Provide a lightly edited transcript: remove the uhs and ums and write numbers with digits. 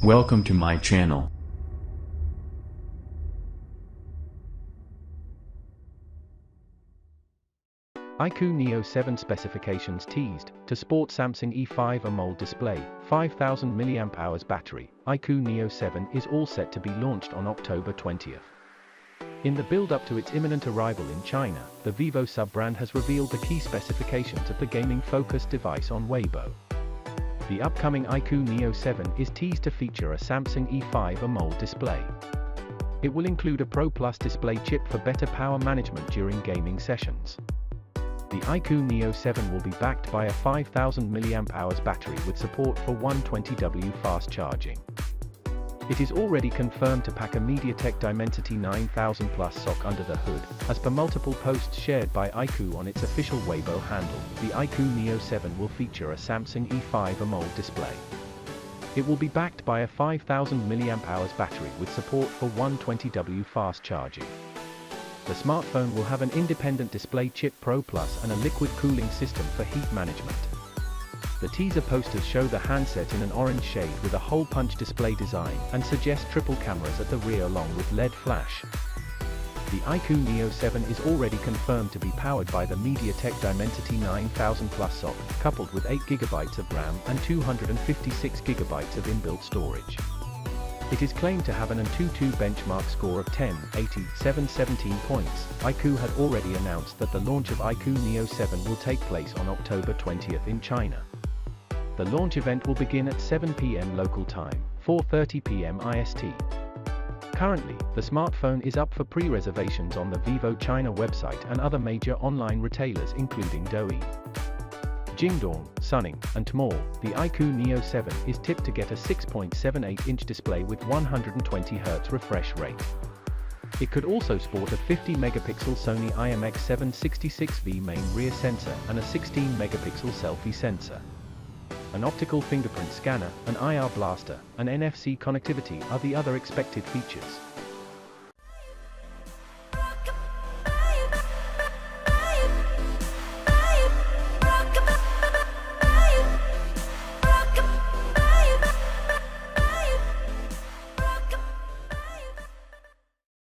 Welcome to my channel. iQoo Neo 7 specifications teased. To sport Samsung E5 AMOLED display, 5000 mAh battery, iQoo Neo 7 is all set to be launched on October 20th. In the build-up to its imminent arrival in China, the Vivo sub-brand has revealed the key specifications of the gaming-focused device on Weibo. The upcoming iQoo Neo 7 is teased to feature a Samsung E5 AMOLED display. It will include a Pro Plus display chip for better power management during gaming sessions. The iQoo Neo 7 will be backed by a 5000 mAh battery with support for 120W fast charging. It is already confirmed to pack a MediaTek Dimensity 9000 Plus SoC under the hood, as per multiple posts shared by iQoo on its official Weibo handle. The iQoo Neo 7 will feature a Samsung E5 AMOLED display. It will be backed by a 5000 mAh battery with support for 120W fast charging. The smartphone will have an independent display chip Pro Plus and a liquid cooling system for heat management. The teaser posters show the handset in an orange shade with a hole-punch display design and suggest triple cameras at the rear along with LED flash. The iQoo Neo 7 is already confirmed to be powered by the MediaTek Dimensity 9000 Plus SoC, coupled with 8GB of RAM and 256GB of inbuilt storage. It is claimed to have an ANTUTU benchmark score of 10, 80, 717 points. iQoo had already announced that the launch of iQoo Neo 7 will take place on October 20th in China. The launch event will begin at 7 p.m. local time, 4:30 p.m. IST. Currently, the smartphone is up for pre-reservations on the Vivo China website and other major online retailers including Douyin, Jingdong, Suning, and more. The iQoo Neo 7 is tipped to get a 6.78-inch display with 120Hz refresh rate. It could also sport a 50-megapixel Sony IMX766V main rear sensor and a 16-megapixel selfie sensor. An optical fingerprint scanner, an IR blaster, and NFC connectivity are the other expected features.